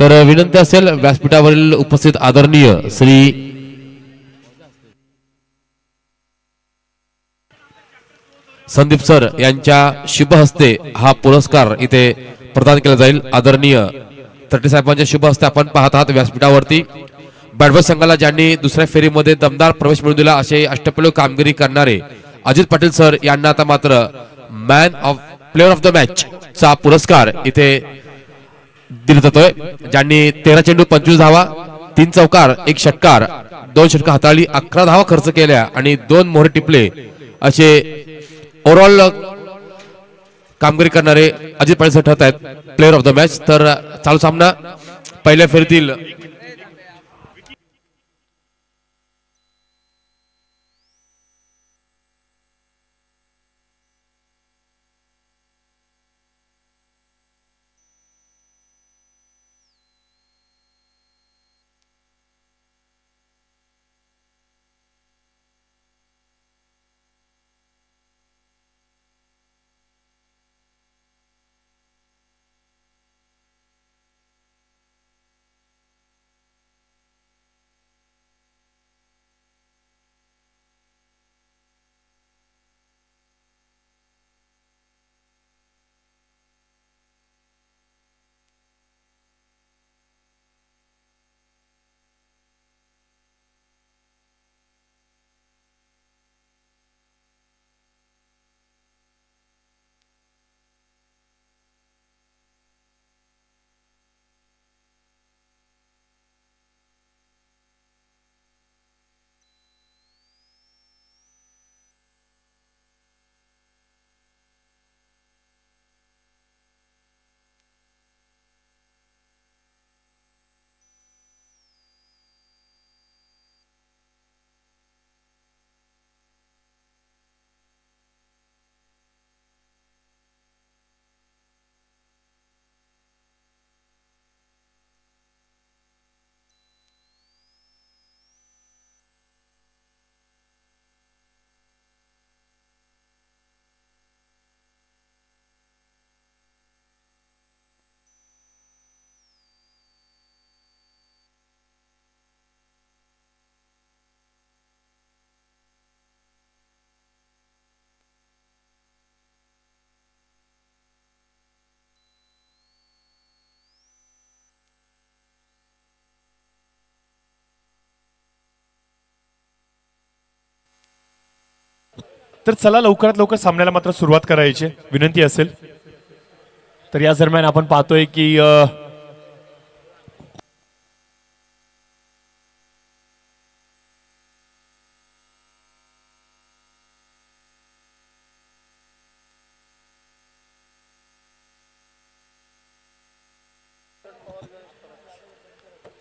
तर विनंती असेल व्यासपीठावरील उपस्थित आदरणीय श्री संदीप सर यांच्या शुभ हस्ते हा पुरस्कार इथे प्रदान केला जाईल। आदरणीय तर्टे साहेबांच्या शुभ हस्ते आपण पाहत आहात व्यासपीठावरती बॅडबॉय संघाला ज्यांनी दुसऱ्या फेरीमध्ये दमदार प्रवेश मिळवून दिला असे अष्टपैलू कामगिरी करणारे अजित पाटील सर यांना आता मात्र man of player of the match चा पुरस्कार इथे दिला जातोय। ज्यांनी 13 चेंडू 25 धावा 3 चौकार 1 षटकार 2 षटकार हाताळली 11 धावा खर्च केल्या आणि 2 मोहरे टिपले असे ओव्हरऑल कामगिरी करणारे अजित पाटील सर ठरत आहेत प्लेअर ऑफ द मॅच। तर चालू सामना पहिल्या फेरीतील तर चला लवकरात लवकर सामन्याला मात्र सुरुवात करायची विनंती असेल। तर या दरम्यान आपण पाहतोय की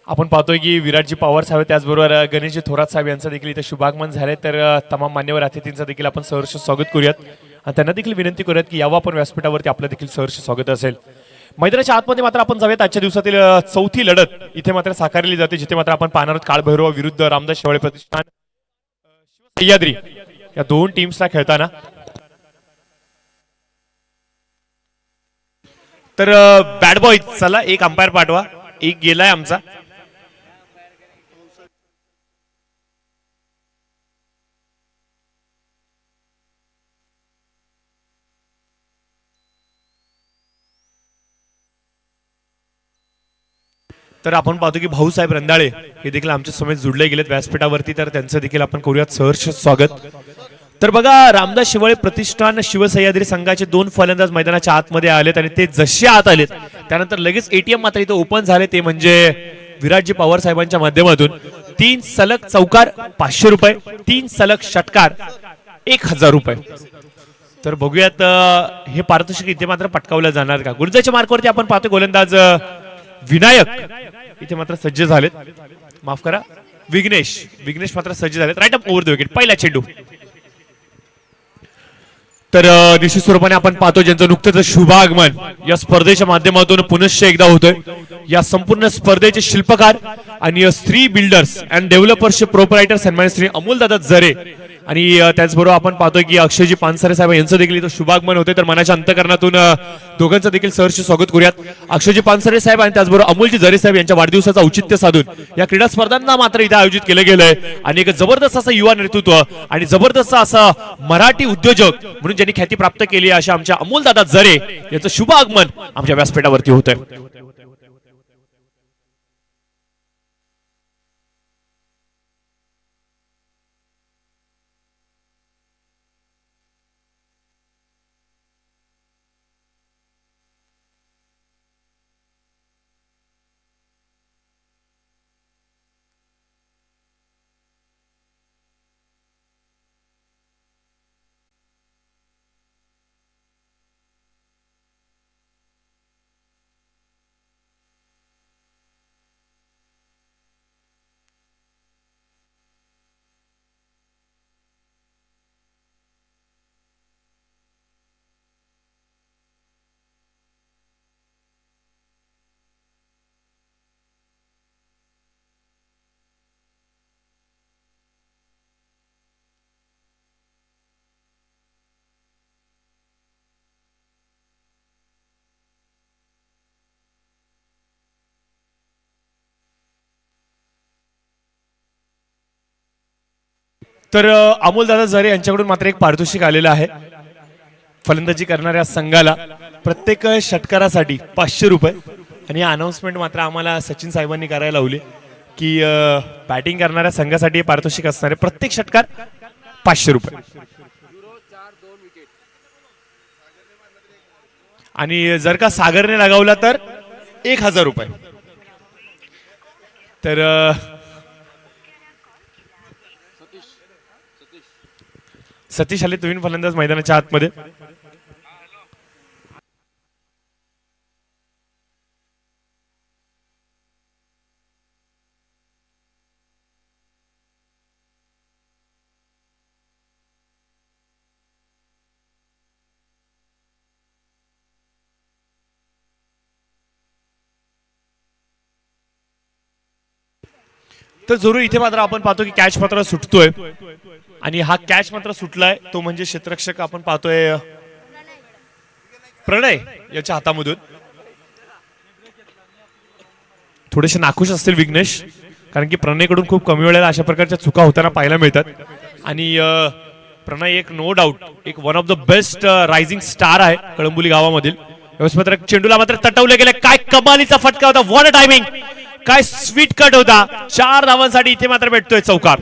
आपण पाहतोय की विराटजी पवार साहेब त्याचबरोबर गणेशजी थोरात साहेब यांचं देखील इथे शुभागमन झाले। तर तमाम मान्यवर अतिथींचं देखील आपण सहर्ष स्वागत करूयात आणि त्यांना देखील विनंती करूयात की यावं आपण व्यासपीठावरती आपलं देखील सहर्ष स्वागत असेल। मैदानाच्या आतमध्ये मात्र आपण जाऊयात आजच्या दिवसातील चौथी लढत इथे मात्र साकारली जाते, जिथे मात्र आपण पाहणार आहोत काळभैरव विरुद्ध रामदास शेवाळे प्रतिष्ठान सह्याद्री या दोन टीम्सला खेळताना। तर बॅड बॉय चला एक अंपायर पाठवा, एक गेलाय आमचा। तर आपण पाहतो की भाऊसाहेब रंधाळे हे देखील आमच्या समेत जुडले गेलेत व्यासपीठावरती, तर त्यांचं देखील आपण करूयात सहर्ष स्वागत। तर बघा रामदास शेवाळे प्रतिष्ठान शिवसह्याद्री संघाचे 2 फलंदाज मैदानाच्या आतमध्ये आलेत आणि ते जसे आत आलेत त्यानंतर लगेच एटीएम मात्र इथे ओपन झाले, ते म्हणजे विराटजी पवार साहेबांच्या माध्यमातून 3 सलग चौकार 500 रुपये, 3 सलग षटकार 1000 रुपये। तर बघूयात हे पारितोषिक इथे मात्र पटकावलं जाणार का। गुरुजाच्या मार्कवरती आपण पाहतो गोलंदाज विनायक इथे मात्र सज्ज झालेत, माफ करा विघ्नेश मात्र सज्ज झालेत। Right up over the wicket पहिला चेंडू। तर निश्चित स्वरूपाने आपण पाहतो ज्यांचं नुकतंच शुभागमन या स्पर्धेच्या माध्यमातून पुनश्च एकदा होतोय। या संपूर्ण स्पर्धेचे शिल्पकार आणि स्त्री बिल्डर्स अँड डेव्हलपर्सचे प्रोपरायटर सन्माननीय श्री अमोल दादा जरे आणि त्याचबरोबर आपण पाहतोय की अक्षयजी पानसरे साहेब यांचं देखील इथं शुभागमन होते. तर मनाच्या अंतकरणातून दोघांचं देखील सहर्ष स्वागत करूयात. अक्षयजी पानसरे साहेब आणि त्याचबरोबर अमोलजी जरे साहेब यांच्या वाढदिवसाचं औचित्य साधून या क्रीडा स्पर्धांना मात्र इथे आयोजित केलं गेलंय. आणि एक जबरदस्त असं युवा नेतृत्व आणि जबरदस्त असं मराठी उद्योजक म्हणून ज्यांनी ख्याती प्राप्त केली अशा आमच्या अमोलदादा जरे यांचं शुभ आगमन आमच्या व्यासपीठावरती होतंय. तर अमोलदादा जरे यांच्याकडून मात्र एक पारितोषिक आलेलं आहे. फलंदाजी करणाऱ्या संघाला प्रत्येक षटकारासाठी 500 रुपये. आणि अनाउन्समेंट मात्र आम्हाला सचिन साहेबांनी करायला लावली की बॅटिंग करणाऱ्या संघासाठी पारितोषिक असणारे प्रत्येक षटकार 500 रुपये. आणि जर का सागरने लगावला तर 1000 रुपये. तर सतीश आले नवीन फलंदाज मैदानाच्या आतमध्ये. तर जरूर इथे मात्र आपण पाहतो की कॅच मात्र सुटतोय. आणि हा कॅच मात्र सुटलाय तो म्हणजे क्षेत्ररक्षक आपण पाहतोय प्रणय याच्या हातामधून. थोडेसे नाखुश असतील विघ्नेश, कारण की प्रणयकडून खूप कमी वेळेला अशा प्रकारच्या चुका होताना पाहायला मिळतात. आणि प्रणय एक नो डाऊट एक one of the best rising star आहे कळंबोली गावामधील. यावेळेस मात्र चेंडूला मात्र तटवले गेले. काय कमालीचा फटका होता. What a timing. काय स्वीट कट होता. 4 धावांसाठी इथे मात्र भेटतोय चौकार.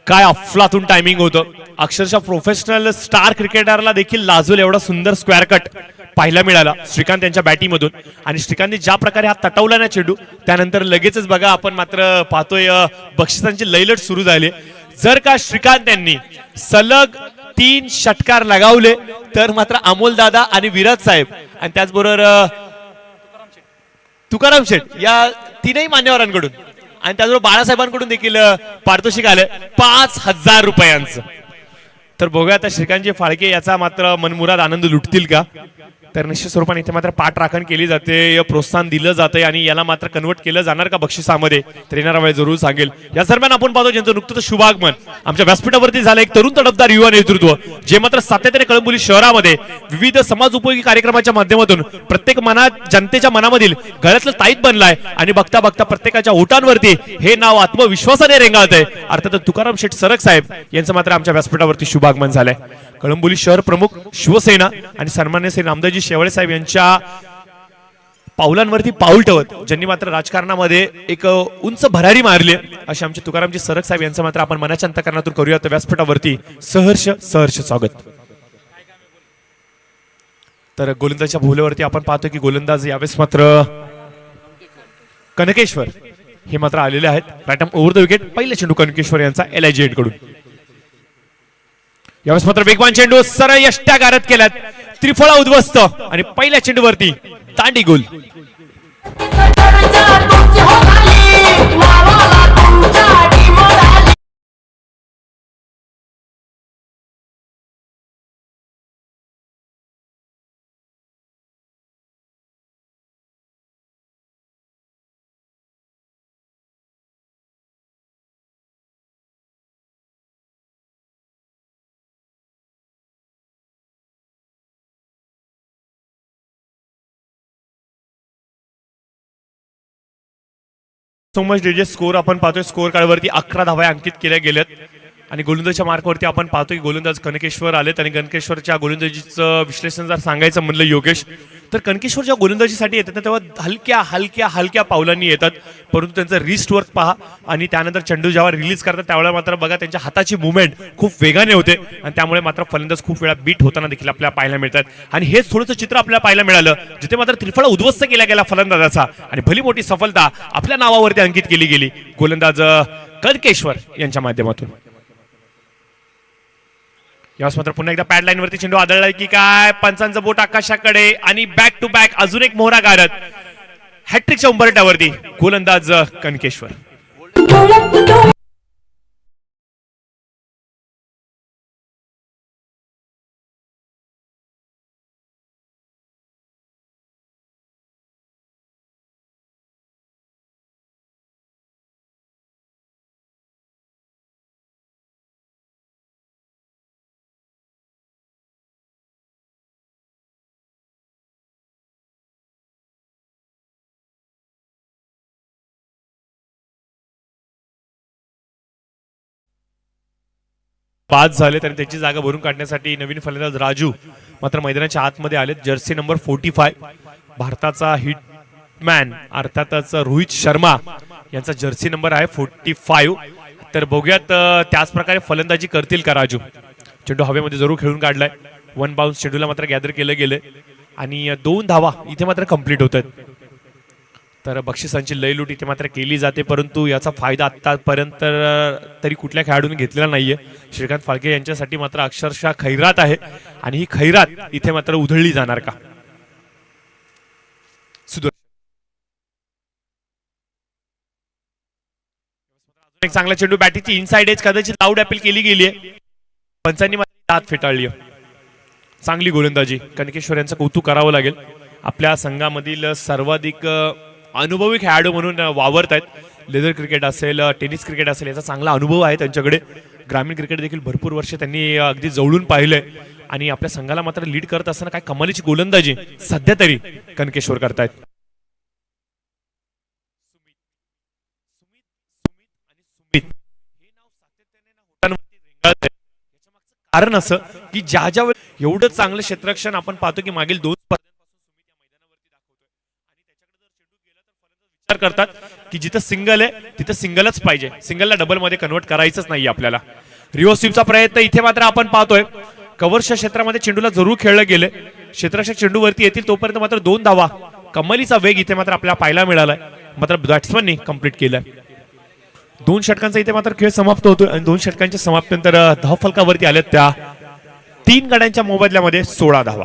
काय अफलातून टायमिंग होतं. अक्षरशः प्रोफेशनल स्टार क्रिकेटरला देखील लाजवेल एवढा सुंदर स्क्वेअर कट पाहायला मिळाला श्रीकांत यांच्या बॅटिंग मधून. आणि श्रीकांतने ज्या प्रकारे हा तटवला ना चेंडू त्यानंतर लगेचच बघा आपण मात्र पाहतोय बक्षिसांची लयलट सुरू झाली. जर का श्रीकांत यांनी सलग 3 षटकार लगावले तर मात्र अमोलदादा आणि विराज साहेब आणि त्याचबरोबर तुकाराम शेठ या तीनही मान्यवरांकडून आणि त्याचबरोबर बाळासाहेबांकडून देखील पारितोषिक आले 5000 रुपयांचं. तर बघूया आता श्रीकांतजी फाळके याचा मात्र मनमुराद आनंद लुटतील का. तर निश्चित स्वरूपाने इथे मात्र पाठराखण केली जाते, प्रोत्साहन दिलं जाते आणि याला मात्र कन्वर्ट केलं जाणार का बक्षिसामध्ये तर येणारा वेळ जरूर सांगेल. या दरम्यान आपण पाहतो ज्यांचं नुकतंच शुभागमन आमच्या व्यासपीठावरती झालं एक तरुण तडफदार युवा नेतृत्व जे मात्र सातत्याने कळंबोली शहरामध्ये विविध समाज उपयोगी कार्यक्रमाच्या माध्यमातून प्रत्येक मनात जनतेच्या मनामधील गळ्यातलं ताईत बनलाय आणि बघता बघता प्रत्येकाच्या ओठांवरती हे नाव आत्मविश्वासाने रेंगाळतंय. अर्थात तुकाराम शेठ सरक साहेब यांचं मात्र आमच्या व्यासपीठावरती शुभागमन झालंय. कळंबोली शहर प्रमुख शिवसेना आणि सन्मान्य श्री नामदेवजी शेवाळे साहेब यांच्या पावलांवरती पाऊल ठेवत ज्यांनी मात्र राजकारणामध्ये एक उंच भरारी मारली असे आमचे तुकारामजी सरक साहेब यांचं मात्र आपण मनाच्या अंतकरणातून करूयात व्यासपीठावरती सहर्ष सहर्ष स्वागत. तर गोलंदाजच्या भोवल्यावरती आपण पाहतो की गोलंदाज यावेळेस मात्र कनकेश्वर हे मात्र आलेले आहेत. Right arm over the wicket. पहिला चेंडू कनकेश्वर यांचा LIG कडून. यावेळेस मात्र वेगवान चेंडू सरळ यष्ट्या गारद केल्यात, त्रिफळा उद्ध्वस्त आणि पहिल्या चेंडूवरती दांडी गोल. सो मच डीजे स्कोर आपण पाहतोय, स्कोर कार्डवरती 11 धावा अंकित केल्या गेल्यात आणि गोलंदाजच्या मार्कवरती आपण पाहतोय की गोलंदाज कनकेश्वर आलेत आणि कनकेश्वरच्या गोलंदाजीचं विश्लेषण जर सांगायचं म्हणलं योगेश, तर कनकेश्वरच्या गोलंदाजीसाठी येतात ना तेव्हा हलक्या हलक्या हलक्या पावलांनी येतात, परंतु त्यांचं रिस्ट वर्क पहा आणि त्यानंतर चेंडू जेव्हा रिलीज करतात त्यावेळेला मात्र बघा त्यांच्या हाताची मुवमेंट खूप वेगाने होते आणि त्यामुळे मात्र फलंदाज खूप वेळा बीट होताना देखील आपल्याला पाहायला मिळतात. आणि हेच थोडंसं चित्र आपल्याला पाहायला मिळालं जिथे मात्र त्रिफळा उद्ध्वस्त केला गेला फलंदाजाचा आणि भली मोठी सफलता आपल्या नावावरती अंकित केली गेली गोलंदाज कनकेश्वर यांच्या माध्यमातून. यावेळेस मात्र पुन्हा एकदा पॅड लाईन वरती चेंडू आदळलाय की काय, पंचांचं बोट आकाशाकडे आणि बॅक टू बॅक अजून एक मोहरा गारद हॅट्रिकच्या उंबरट्यावरती गोलंदाज कनकेश्वर. पाच झाले आणि त्याची जागा भरून काढण्यासाठी नवीन फलंदाज राजू मात्र मैदानाच्या आतमध्ये आलेत. जर्सी नंबर 45 भारताचा हिटमॅन अर्थातच रोहित शर्मा यांचा जर्सी नंबर आहे 45. तर बघूयात त्याच प्रकारे फलंदाजी करतील का राजू. चेंडू हवेमध्ये जरूर खेळून काढलाय, वन बाउन्स चेंडूला मात्र गॅदर केलं गेलं आणि 2 धावा इथे मात्र कंप्लीट होत आहेत. तर बक्षिसांची लयलूट इथे मात्र केली जाते, परंतु याचा फायदा आतापर्यंत तरी कुठल्या खेळाडूने घेतलेला नाहीये. श्रीकांत फाळके यांच्यासाठी मात्र अक्षरशः खैरात आहे आणि ही खैरात इथे मात्र उधळली जाणार का. एक चांगला चेंडू बॅटीची इनसाइड एज कदाचित लाऊड अपील केली गेली आहे, पंचांनी मात्र दात फेटाळली. चांगली गोलंदाजी, कनकेश्वर यांचं कौतुक करावं लागेल. आपल्या संघामधील सर्वाधिक अनुभवी खेळाडू म्हणून वावरत आहेत. लेदर क्रिकेट असेल, टेनिस क्रिकेट असेल, याचा चांगला अनुभव आहे त्यांच्याकडे. ग्रामीण क्रिकेट देखील भरपूर वर्ष त्यांनी अगदी जवळून पाहिलंय आणि आपल्या संघाला मात्र लीड करत असताना काय कमालीची गोलंदाजी सध्या तरी कनकेश्वर करतायत. कारण असं की ज्या ज्या एवढं चांगलं क्षेत्ररक्षण आपण पाहतो की मागील 2 विचार करतात की जिथं सिंगल आहे तिथं सिंगलच पाहिजे, सिंगलला डबल मध्ये कन्वर्ट करायचंच नाही आपल्याला. रिओ स्वीपचा प्रयत्न इथे मात्र आपण पाहतोय. कव्हरच्या क्षेत्रामध्ये चेंडूला जरूर खेळलं गेले, क्षेत्ररक्षक चेंडूवरती येतील तोपर्यंत मात्र 2 धावा कमालीचा वेग इथे मात्र आपल्याला पाहायला मिळालाय, मात्र बॅट्समननी कंप्लीट केलाय. 2 षटकांचा इथे मात्र खेळ समाप्त होतोय आणि 2 षटकांच्या समाप्तीनंतर धावफलकावरती आल्यात त्या 3 गड्यांच्या मोबदल्यामध्ये 16 धावा.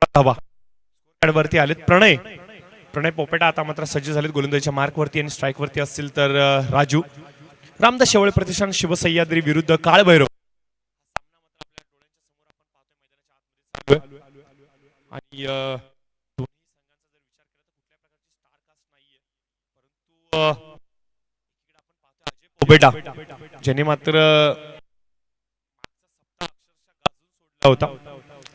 धावा वरती आलेत प्रणय पोपेटा आता मात्र सज्ज झालेत गोलंदाजीच्या मार्कवरती आणि स्ट्राईक वरती असतील तर राजू. रामदास शेवाळे प्रतिष्ठान शिवसह्याद्री विरुद्ध काळभैरव आणि दोन्ही संघांचा जर विचार केला तर कुठल्या प्रकारची स्टार कास्ट नाहीये, परंतु इकडे आपण पाहतो अजय पोपेटा ज्याने मात्र सोडला होता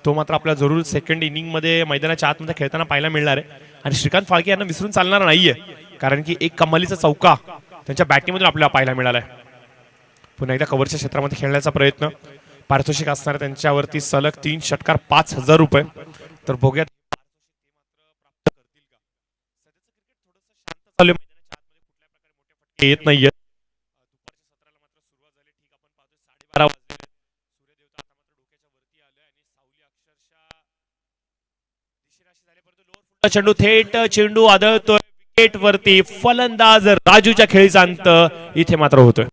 तो मात्र आपला जरूर सेकंड इनिंग मध्ये मैदानाच्या आतमध्ये खेळताना पाहायला मिळणार आहे. आणि श्रीकांत फाळके यांना विसरून चालणार नाहीये, कारण की एक कमालीचा चौका त्यांच्या बॅटिंगमधून आपल्याला पाहायला मिळाला आहे. पुन्हा एकदा कव्हरच्या क्षेत्रामध्ये खेळण्याचा प्रयत्न, पारितोषिक असणार त्यांच्यावरती सलग 3 षटकार 5,000 रुपये. तर बघूयात येत नाहीये. दुपारच्या सत्राला मात्र सुरुवात झाली. ठीक आपण पाहतो 12:30 वाजले. सूर्यदेवता आता मात्र डोक्याच्या वरती आले आणि सावली अक्षरशः दिशेनाशी झाले, परंतु लोअर फुलचा चेंडू थेट चेंडू आदळतोय विकेट वरती. फलंदाज राजूच्या खेळीचा अंत इथे मात्र होतोय.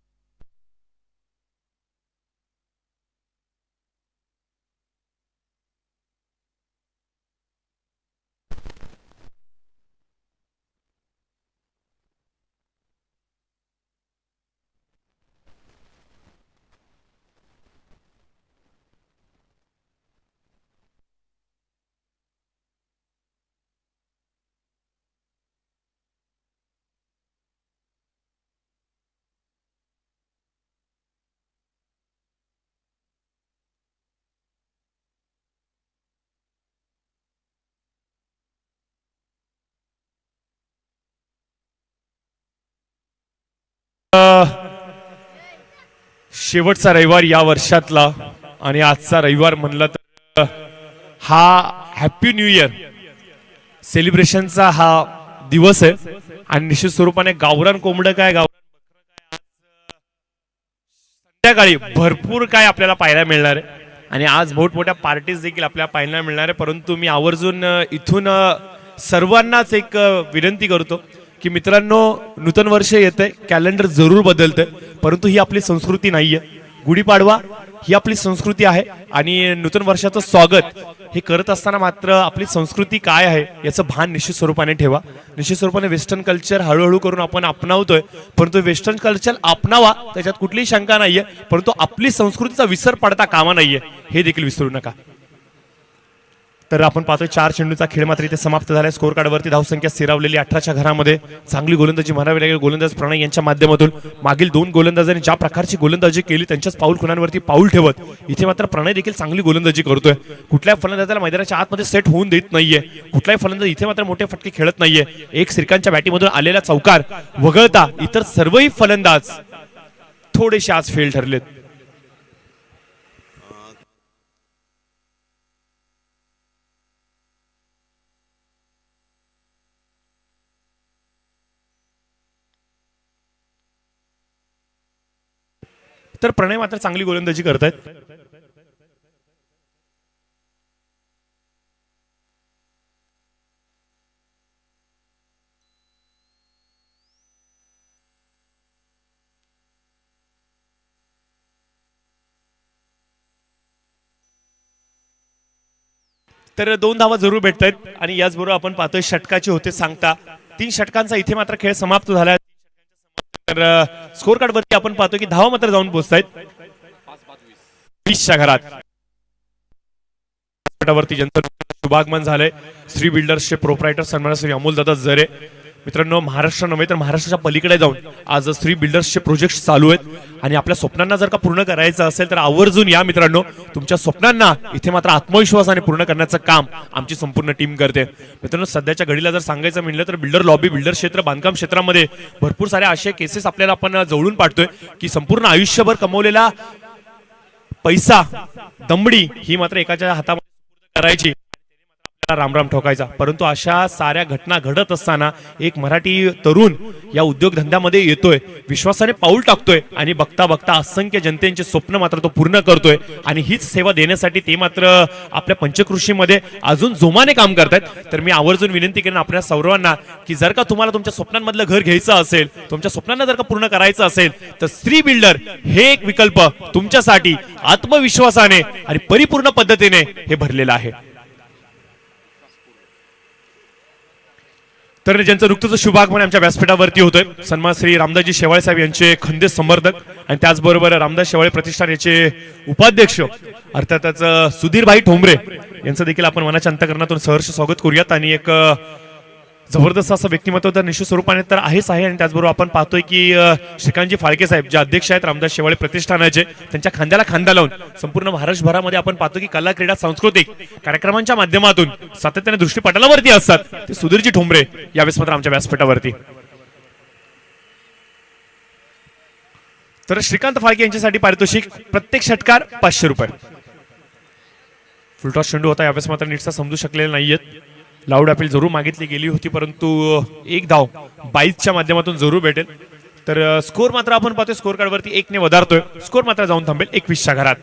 शेवटचा रविवार या वर्षातला आणि आजचा रविवार म्हणलं तर हा हॅपी न्यू इयर सेलिब्रेशनचा हा दिवस आहे. आणि निश्चित स्वरूपाने गावरान कोंबडं काय गावरान बकरं काय आज संध्याकाळी भरपूर काय आपल्याला पाहायला मिळणार आहे. आणि आज मोठमोठ्या पार्टीज देखील आपल्याला पाहायला मिळणार आहे. परंतु मी आवर्जून इथून सर्वांनाच एक विनंती करतो की मित्रांनो, नूतन वर्ष येतंय, कॅलेंडर जरूर बदलतंय, परंतु ही आपली संस्कृती नाहीये. गुढीपाडवा ही आपली संस्कृती आहे आणि नूतन वर्षाचं स्वागत हे करत असताना मात्र आपली संस्कृती काय आहे याचं भान निश्चित स्वरूपाने ठेवा. निश्चित स्वरूपाने वेस्टर्न कल्चर हळूहळू करून आपण अपनावतोय, परंतु वेस्टर्न कल्चर अपनावा त्याच्यात कुठलीही शंका नाहीये, परंतु आपली संस्कृतीचा विसर पडता कामा नाहीये हे देखील विसरू नका. तर आपण पाहतोय 4 चेंडूचा खेळ मात्र इथे समाप्त झालाय. स्कोर कार्डवरती धावसंख्या स्थिरावलेली 18च्या घरामध्ये. चांगली गोलंदाजी म्हणावी लागेल गोलंदाज प्रणय यांच्या माध्यमातून. मागील 2 गोलंदाजांनी ज्या प्रकारची गोलंदाजी केली त्यांच्याच पाऊल खुणांवरती पाऊल ठेवत इथे मात्र प्रणय देखील चांगली गोलंदाजी करतोय. कुठल्याही फलंदाजाला मैदानाच्या आतमध्ये सेट होऊन देत नाहीये. कुठलाही फलंदाज इथे मात्र मोठे फटके खेळत नाहीये. एक श्रीकांतच्या बॅटिंगमधून आलेला चौकार वगळता इतर सर्वही फलंदाज थोडेसे आज फेल ठरलेत. तर प्रणय मात्र चांगली गोलंदाजी करतायत. तर 2 धावा जरूर भेटतायत आणि याचबरोबर आपण पाहतोय षटकाचे होते सांगता 3 षटकांचा इथे मात्र खेळ समाप्त झाला. तर स्कोर कार्ड वरती आपण पाहतो की धावा मात्र जाऊन पोहोचतायत 20च्या घरात. वरती ज्यांचं शुभागमन झालंय श्री बिल्डर्सचे प्रोप्रायटर सन्मान श्री अमोल दादा जरे. मित्रांनो, महाराष्ट्र नव्हे तर महाराष्ट्राच्या पलीकडे जाऊन आज श्री बिल्डर्सचे प्रोजेक्ट चालू आहेत आणि आपल्या स्वप्नांना जर का पूर्ण करायचं असेल तर आवर्जून या मित्रांनो. तुमच्या स्वप्नांना इथे मात्र आत्मविश्वासाने पूर्ण करण्याचं काम आमची संपूर्ण टीम करते. मित्रांनो, सध्याच्या घडीला जर सांगायचं म्हणलं तर बिल्डर लॉबी, बिल्डर क्षेत्र, बांधकाम क्षेत्रामध्ये भरपूर साऱ्या अशा केसेस आपल्याला आपण जवळून पाडतोय की संपूर्ण आयुष्यभर कमवलेला पैसा, दमडी ही मात्र एकाच्या हातामध्ये करायची, रामराम ठोकायचा. परंतु अशा साऱ्या घटना घडत असताना एक मराठी तरुण या उद्योगधंद्यामध्ये येतोय, विश्वासाने पाऊल टाकतोय आणि बघता बघता असंख्य जनतेचे स्वप्न मात्र तो पूर्ण करतोय. आणि हीच सेवा देण्यासाठी ते मात्र आपल्या पंचकृषीमध्ये अजून जोमाने काम करतायत. तर मी आवर्जून विनंती करेन आपल्या सर्वांना की जर का तुम्हाला तुमच्या स्वप्नांमधलं घर घ्यायचं असेल, तुमच्या स्वप्नांना जर का पूर्ण करायचं असेल तर श्री बिल्डर हे एक विकल्प तुमच्यासाठी आत्मविश्वासाने आणि परिपूर्ण पद्धतीने हे भरलेलं आहे. तर ज्यांचं नुकतंच शुभागमन आमच्या व्यासपीठावरती होतोय, सन्मान श्री रामदासजी शेवाळे साहेब यांचे खंदे समर्थक आणि त्याचबरोबर रामदास शेवाळे प्रतिष्ठान याचे उपाध्यक्ष अर्थातच सुधीरभाई ठोंबरे यांचं देखील आपण मनाच्या अंतकरणातून सहर्ष स्वागत करूयात. आणि एक जबरदस्त असं व्यक्तिमत्व तर निश्चित स्वरूपाने तर आहेच आहे. आणि त्याचबरोबर आपण पाहतोय की श्रीकांतजी फाळके साहेब जे अध्यक्ष आहेत रामदास शेवाळे प्रतिष्ठानाचे, त्यांच्या खांद्याला खांदा लावून संपूर्ण महाराष्ट्रभरामध्ये आपण पाहतो की कला क्रीडा सांस्कृतिक कार्यक्रमांच्या माध्यमातून सातत्याने दृष्टीपटलावरती असतात ते सुधीरजी ठोंबरे यावेळेस मात्र आमच्या व्यासपीठावरती. तर श्रीकांत फाळके यांच्यासाठी पारितोषिक प्रत्येक षटकार 500 रुपये. फुलटॉस चेंडू होता, यावेळेस मात्र नीटसा समजू शकलेले नाहीयेत. लाऊड अपील जरूर मागितली गेली होती, परंतु एक धाव 22च्या माध्यमातून जरूर भेटेल. तर स्कोर मात्र आपण पाहतोय स्कोर कार्डवरती 1 ने वधारतोय. स्कोर मात्र जाऊन थांबेल 21च्या घरात.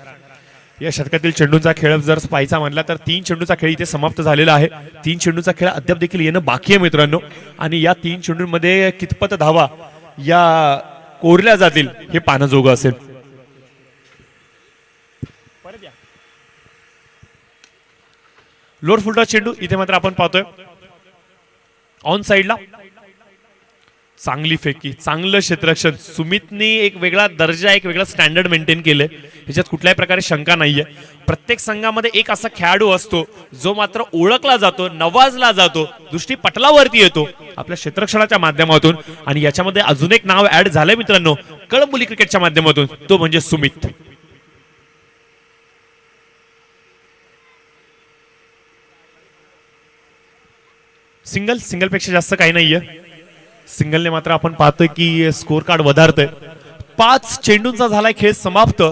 या शतकातील चेंडूंचा खेळ जर पाहायचा म्हणला तर 3 चेंडूचा खेळ इथे समाप्त झालेला आहे. 3 चेंडूचा खेळ अद्याप देखील येणं बाकी आहे मित्रांनो. आणि या 3 चेंडूंमध्ये कितपत धावा या कोरल्या जातील हे पाहणं असेल. लोअर फुलटॉस चेंडू इथे मात्र आपण पाहतोय ऑन साइडला चांगली फेकी, चांगलं क्षेत्ररक्षण. सुमितनी एक वेगळा दर्जा, एक वेगळा स्टँडर्ड मेंटेन केलंय, ह्याच्यात कुठल्याही प्रकारे शंका नाहीये. प्रत्येक संघामध्ये एक असा खेळाडू असतो जो मात्र ओळखला जातो, नवाजला जातो, दृष्टीपटलावरती येतो आपल्या क्षेत्ररक्षणाच्या माध्यमातून. आणि याच्यामध्ये अजून एक नाव ऍड झालंय मित्रांनो कळंबोली क्रिकेटच्या माध्यमातून, तो म्हणजे सुमित. सिंगल पेक्षा जास्त काही नाहीये. सिंगलने मात्र आपण पाहतोय की स्कोर कार्ड वधारतोय. 5 चेंडूंचा झालाय खेळ समाप्त.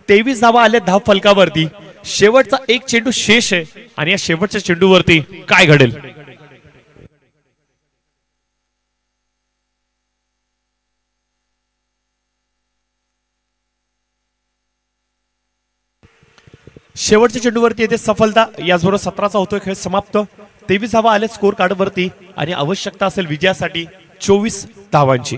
23 धावा आल्या धाव फलकावरती. शेवटचा एक चेंडू शेष आहे आणि या शेवटच्या चेंडूवरती काय घडेल. शेवटच्या चेंडूवरती येते सफलता. याचबरोबर 17चा होतोय खेळ समाप्त. 23 धावा आल्या स्कोर कार्डवरती आणि आवश्यकता असेल विजयासाठी 24 धावांची.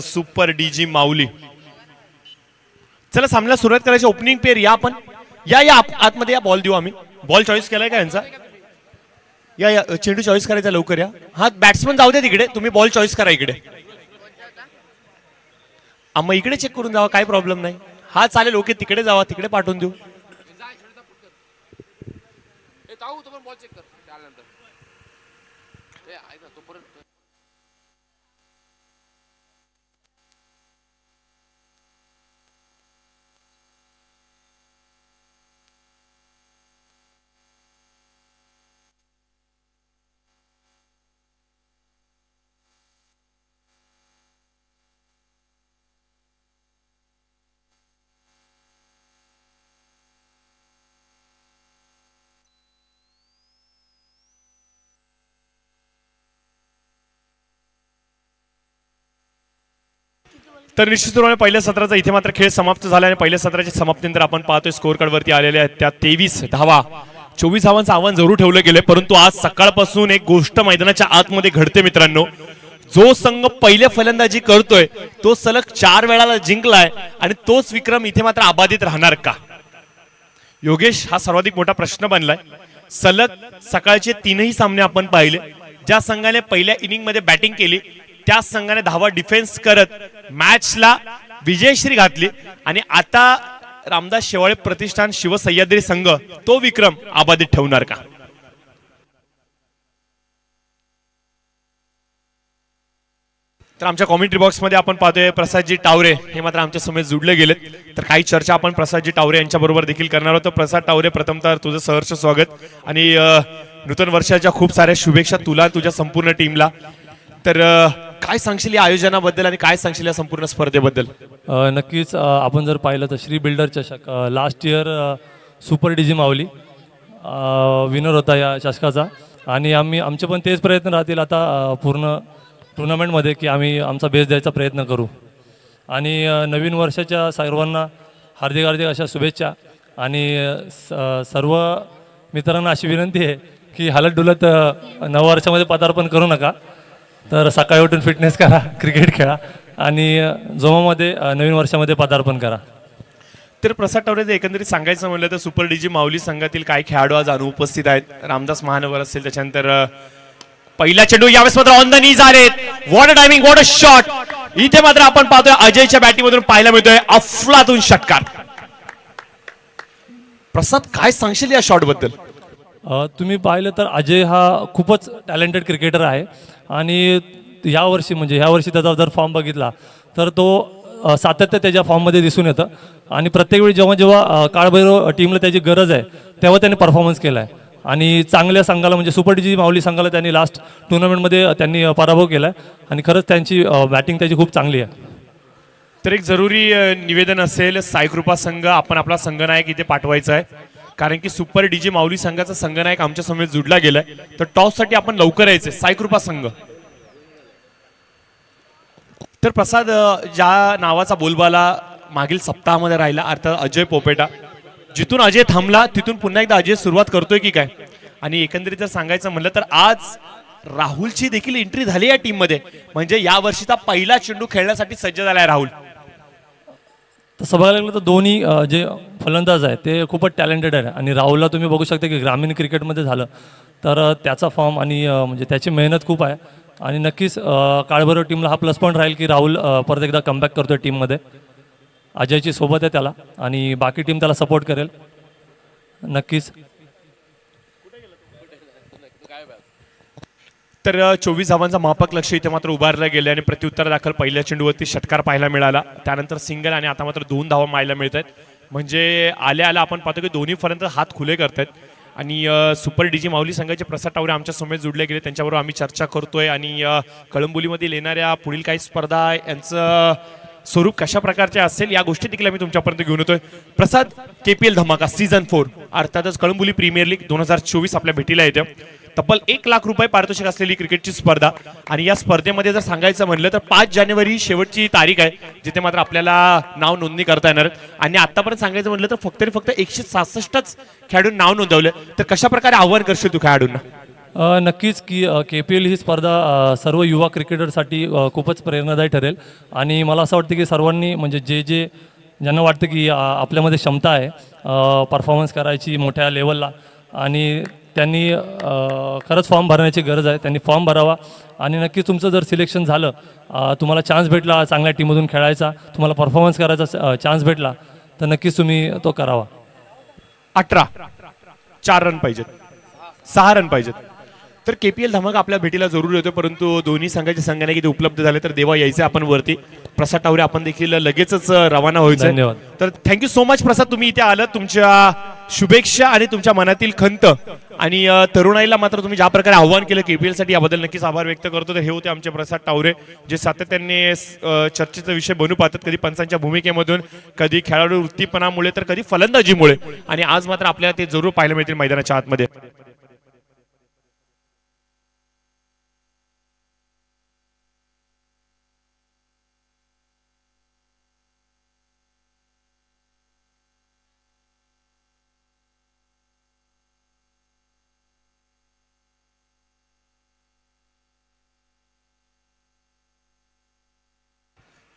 सुपर डीजी माऊली. चला सामन्याला सुरुवात करायची. ओपनिंग पेअर या आपण या आतमध्ये या. बॉल देऊ आम्ही. बॉल चॉईस केलाय का यांचा? या चेंडू चॉईस करायचा लवकर या. हा बॅट्समन जाऊ दे तिकडे, तुम्ही बॉल चॉईस करा इकडे. मग इकडे चेक करून जावा, काय प्रॉब्लेम नाही. हा चालेल, ओके तिकडे जावा, तिकडे पाठवून देऊ. तर निश्चितपणे पहिल्या सत्राचा इथे मात्र खेळ समाप्त झाला आणि पहिल्या सत्राच्या समाप्तीनंतर आपण पाहतोय स्कोर कार्ड वरती आलेले आहेत त्या 23 धावा. 24 धावांचं आव्हान जरूर ठेवलं गेलं, परंतु आज सकाळपासून एक गोष्ट मैदानाच्या आतमध्ये घडते मित्रांनो. जो संघ पहिल्या फलंदाजी करतोय तो सलग 4 वेळाला जिंकलाय आणि तोच विक्रम इथे मात्र अबाधित राहणार का योगेश, हा सर्वाधिक मोठा प्रश्न बनलाय. सलग सकाळचे 3ही सामने आपण पाहिले. ज्या संघाने पहिल्या इनिंग मध्ये बॅटिंग केली त्या संघाने धावा डिफेन्स करत मॅचला विजयश्री घातली आणि आता रामदास शेवाळे प्रतिष्ठान शिवसह्याद्री संघ तो विक्रम अबाधित ठेवणार का? तर आमच्या कॉमेंट्री बॉक्स मध्ये आपण पाहतोय प्रसादजी टावरे हे मात्र आमच्या समेत जुडले गेलेत. तर काही चर्चा आपण प्रसादजी टावरे यांच्या बरोबर देखील करणार आहोत. प्रसाद टावरे, प्रथमतः तुझं सहर्ष स्वागत आणि नूतन वर्षाच्या खूप साऱ्या शुभेच्छा तुला, तुझ्या संपूर्ण टीमला. तर काय सांगशील या आयोजनाबद्दल आणि काय सांगशील या संपूर्ण स्पर्धेबद्दल? नक्कीच आपण जर पाहिलं तर श्री बिल्डर चषक लास्ट इयर सुपर डीजी माऊली विनर होता या चषकाचा आणि आमचे पण तेच प्रयत्न राहतील आता पूर्ण टुर्नामेंटमध्ये की आम्ही आमचा बेस द्यायचा प्रयत्न करू. आणि नवीन वर्षाच्या सर्वांना हार्दिक हार्दिक अशा शुभेच्छा आणि सर्व मित्रांना अशी विनंती आहे की हलत डुलत नववर्षामध्ये पदार्पण करू नका. तर सकाळी उठून फिटनेस करा, क्रिकेट खेळा आणि जोमामध्ये नवीन वर्षामध्ये पदार्पण करा. तर प्रसाद टावरे, एकंदरीत सांगायचं म्हणलं तर सुपर डीजी माऊली संघातील काही खेळाडू आज अनुपस्थित आहेत. रामदास महानवर असेल, त्याच्यानंतर पहिला चेंडू यावेळेस मात्र ऑन द नीज आहेत. What a timing, what a shot. इथे मात्र आपण पाहतोय अजयच्या बॅटिंग मधून पाहायला मिळतोय अफलातून षटकार. प्रसाद, काय सांगशील या शॉट बद्दल? तुम्ही पाहिलं तर अजय हा खूपच टॅलेंटेड क्रिकेटर आहे आणि यावर्षी म्हणजे ह्या वर्षी त्याचा जर फॉर्म बघितला तर तो सातत्य त्याच्या फॉर्ममध्ये दिसून येतं आणि प्रत्येक वेळी जेव्हा जेव्हा काळभैरव टीमला त्याची गरज आहे तेव्हा त्याने परफॉर्मन्स केला आहे आणि चांगल्या संघाला म्हणजे सुपर डीजी माऊली संघाला त्यांनी लास्ट टुर्नामेंटमध्ये त्यांनी पराभव केला आहे आणि खरंच त्यांची बॅटिंग त्याची खूप चांगली आहे. तर एक जरुरी निवेदन असेल, साईकृपा संघ आपण आपला संघनायक इथे पाठवायचा आहे कारण की सुपर डीजी माऊली संघाचा संघनायक आमच्या समेत जुडला गेलाय. तर टॉस साठी आपण लवकर यायचे साईकृपा संघ. तर प्रसाद, ज्या नावाचा बोलबाला मागील सप्ताहामध्ये राहिला अर्थात अजय पोपेटा, जिथून अजय थांबला तिथून पुन्हा एकदा अजय सुरुवात करतोय की काय? आणि एकंदरीत जर सांगायचं म्हणलं तर आज राहुलची देखील एंट्री झाली या टीम मध्ये, म्हणजे या वर्षीचा पहिला चेंडू खेळण्यासाठी सज्ज झालाय राहुल. तसं बघायला लागलं तर दोन्ही जे फलंदाज आहेत ते खूपच टॅलेंटेड आहे आणि राहुलला तुम्ही बघू शकता की ग्रामीण क्रिकेटमध्ये झालं तर त्याचा फॉर्म आणि म्हणजे त्याची मेहनत खूप आहे आणि नक्कीच काळभैरव टीमला हा प्लस पॉईंट राहील की राहुल परत एकदा कमबॅक करतोय टीममध्ये. अजयची सोबत आहे त्याला आणि बाकी टीम त्याला सपोर्ट करेल नक्कीच. तर 24 धावांचा मापक लक्ष इथे मात्र उभारलं गेले आणि प्रत्युत्तर दाखल पहिल्या चेंडूवरती षटकार पाहायला मिळाला, त्यानंतर सिंगल आणि आता मात्र 2 धावा पाहायला मिळत आहेत. म्हणजे आल्या आल्या आपण पाहतो की दोन्ही पर्यंत हात खुले करतायत आणि सुपर डीजी माऊली संघाचे प्रसाद टावरे आमच्या समेत जुडले गेले, त्यांच्याबरोबर आम्ही चर्चा करतोय आणि कळंबोलीमध्ये येणाऱ्या पुढील काही स्पर्धा यांचं स्वरूप कशा प्रकारचे असेल या गोष्टी देखील आम्ही तुमच्यापर्यंत घेऊन येतोय. प्रसाद, KPL धमाका सीझन 4 अर्थातच कळंबोली प्रीमियर लीग 2024 आपल्या भेटीला येते. तब्बल 1 लाख रुपये पारितोषिक असलेली क्रिकेटची स्पर्धा आणि या स्पर्धेमध्ये जर सांगायचं म्हणलं तर 5 जानेवारी शेवटची तारीख आहे जिथे मात्र आपल्याला नाव नोंदणी करता येणार आणि आतापर्यंत सांगायचं म्हटलं तर फक्त 166च खेळाडूंना नाव नोंदवलं. तर कशा प्रकारे आव्हान करशील तू खेळाडूंना? नक्कीच की KPL ही स्पर्धा सर्व युवा क्रिकेटरसाठी खूपच प्रेरणादायी ठरेल आणि मला असं वाटतं की सर्वांनी म्हणजे जे ज्यांना वाटतं की आपल्यामध्ये क्षमता आहे परफॉर्मन्स करायची मोठ्या लेवलला आणि त्यांनी खरंच फॉर्म भरण्याची गरज आहे. त्यांनी फॉर्म भरावा आणि नक्कीच तुमचं जर सिलेक्शन झालं तुम्हाला चान्स भेटला चांगल्या टीममधून खेळायचा तुम्हाला परफॉर्मन्स करायचा चान्स भेटला तर नक्कीच तुम्ही तो करावा. 18 4 रन पाहिजेत 6 रन पाहिजेत. तर KPL धमाका आपल्या भेटीला जरूर येतो परंतु दोन्ही संघाचे संघाने किती उपलब्ध झाले तर देवा यायचे आपण वरती. प्रसाद टावरे आपण देखील लगेचच रवाना व्हायचं. धन्यवाद. तर थँक्यू सो मच प्रसाद तुम्ही इथे आलात. तुमच्या शुभेच्छा आणि तुमच्या मनातील खंत आणि तरुणाईला मात्र तुम्ही ज्या प्रकारे आव्हान केलं KPL साठी याबद्दल नक्कीच आभार व्यक्त करतो. तर हे होते आमचे प्रसाद टावरे जे सातत्याने चर्चेचा विषय बनू पाहतात कधी पंचांच्या भूमिकेमधून कधी खेळाडू वृत्तीपणामुळे तर कधी फलंदाजीमुळे आणि आज मात्र आपल्याला ते जरूर पाहायला मिळतील मैदानाच्या आतमध्ये.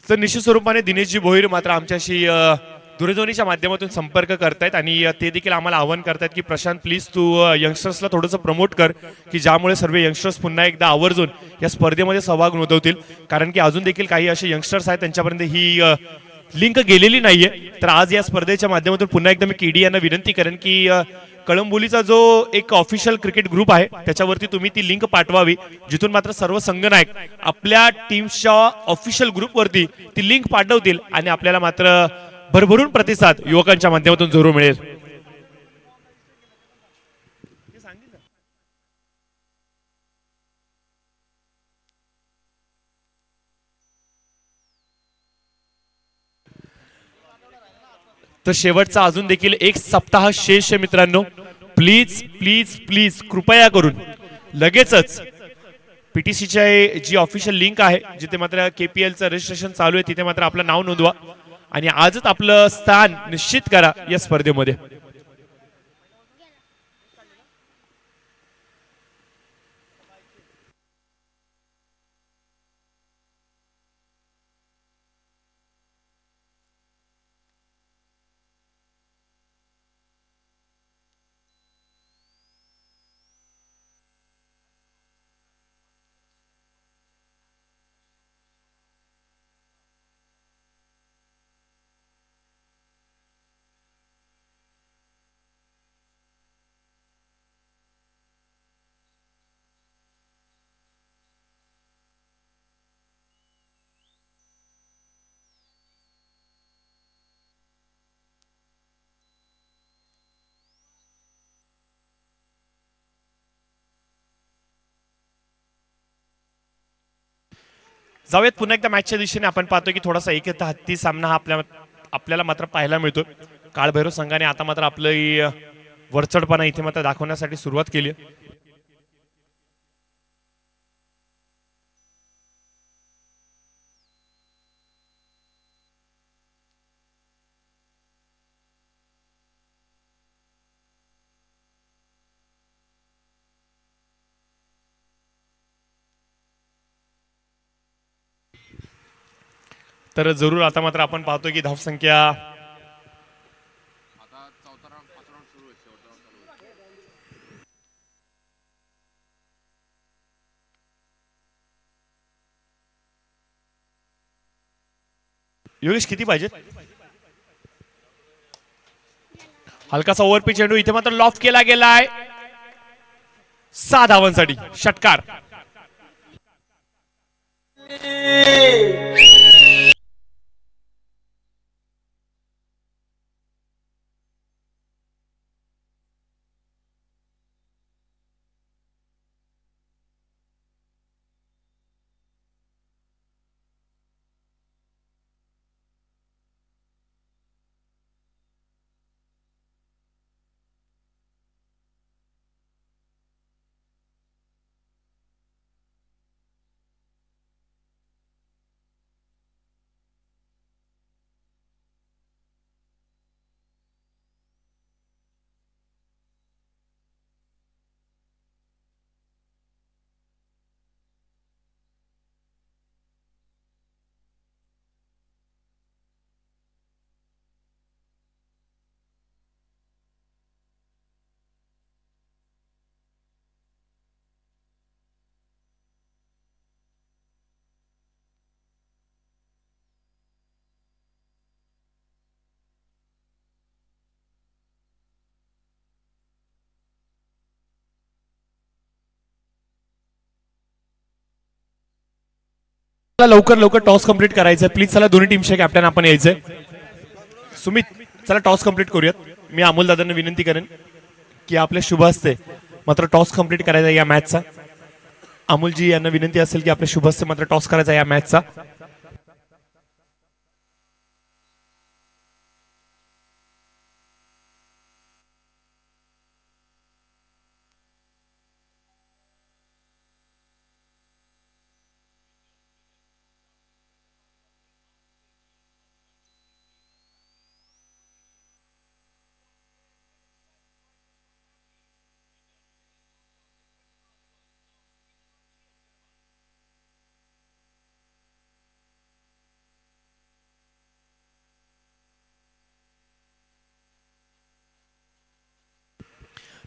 तर निश्चित स्वरूपाने दिनेशजी भोईर मात्र आमच्याशी दूरध्वनीच्या माध्यमातून संपर्क करतायत आणि ते देखील आम्हाला आवाहन करतायत की प्रशांत प्लीज तू यंगस्टर्सला थोडंसं प्रमोट कर की ज्यामुळे सर्व यंगस्टर्स पुन्हा एकदा आवर्जून या स्पर्धेमध्ये सहभाग नोंदवतील. कारण की अजून देखील काही असे यंगस्टर्स आहेत त्यांच्यापर्यंत ही लिंक गेलेली नाहीये. तर आज या स्पर्धेच्या माध्यमातून पुन्हा एकदा मी KD यांना विनंती करेन की कळंबोलीचा जो एक ऑफिशियल क्रिकेट ग्रुप आहे त्याच्यावरती तुम्ही ती लिंक पाठवावी जिथून मात्र सर्व संघनायक आपल्या टीमच्या ऑफिशियल ग्रुपवरती ती लिंक पाठवतील आणि आपल्याला मात्र भरभरून प्रतिसाद युवकांच्या माध्यमातून जरूर मिळेल. तर शेवटचा अजून देखील एक सप्ताह शेष आहे मित्रांनो. प्लीज प्लीज प्लीज कृपया करून लगेचच PTCच्या जी ऑफिशियल लिंक आहे जिथे मात्र KPLचं रजिस्ट्रेशन चालू आहे तिथे मात्र आपलं नाव नोंदवा आणि आजच आपलं स्थान निश्चित करा या स्पर्धेमध्ये. जाऊयात पुन्हा एकदा मॅचच्या दिशेने. आपण पाहतो की थोडासा एक हत्ती सामना हा आपल्याला मात्र पाहायला मिळतो. काळभैरव संघाने आता मात्र आपलं वरचढपणा इथे मात्र दाखवण्यासाठी सुरुवात केली. तर जरूर आता मात्र आपण पाहतो की धावसंख्या योगेश किती पाहिजेत. हलकासा ओव्हरपी चेंडू इथे मात्र लॉफ्ट केला गेलाय 6 धावांसाठी षटकार. चला लवकर लवकर टॉस कम्प्लीट करायचं प्लीज. चला दोन्ही टीमचे कॅप्टन आपण यायचंय. सुमित चला टॉस कम्प्लीट करूयात. मी अमोल दादांना विनंती करेन की आपले शुभ हस्ते मात्र टॉस कम्प्लीट करायचा या मॅचचा. अमोलजी यांना विनंती असेल की आपले शुभ हस्ते मात्र टॉस करायचा या मॅचचा.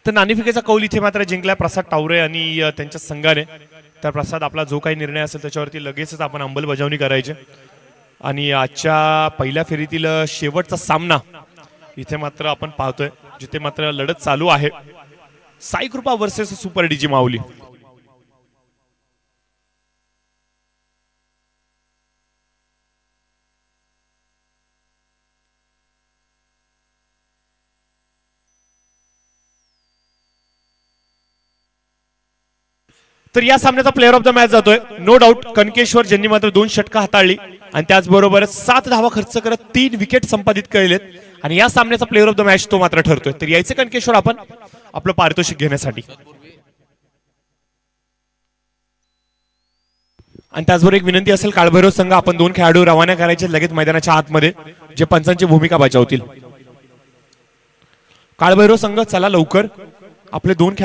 तर नाणेफेकीचा कौल इथे मात्र जिंकला प्रसाद टावरे आणि त्यांच्या संघाने. तर प्रसाद आपला जो काही निर्णय असेल त्याच्यावरती लगेचच आपण अंमलबजावणी करायची. आणि आजच्या पहिल्या फेरीतील शेवटचा सामना इथे मात्र आपण पाहतोय जिथे मात्र लढत चालू आहे. साई कृपा वर्सेस सुपर डीजी माऊली. तर या सामन्याचा प्लेअर ऑफ द मॅच जातोय नो डाऊट कनकेश्वर, ज्यांनी मात्र 2 षटकं हाताळली आणि त्याचबरोबर 7 धावा खर्च करत 3 विकेट संपादित केलेत. आणि या सामन्याचा प्लेअर ऑफ द मॅच तो मात्र ठरतोय. तर यायचे कनकेश्वर आपण आपलं पारितोषिक घेण्यासाठी. आणि त्याचबरोबर एक विनंती असेल काळभैरव संघ आपण 2 खेळाडू रवाना करायचे लगेच मैदानाच्या आतमध्ये जे पंचांची भूमिका बजावतील. काळभैरव संघ चला लवकर आपले 2 खेळाडू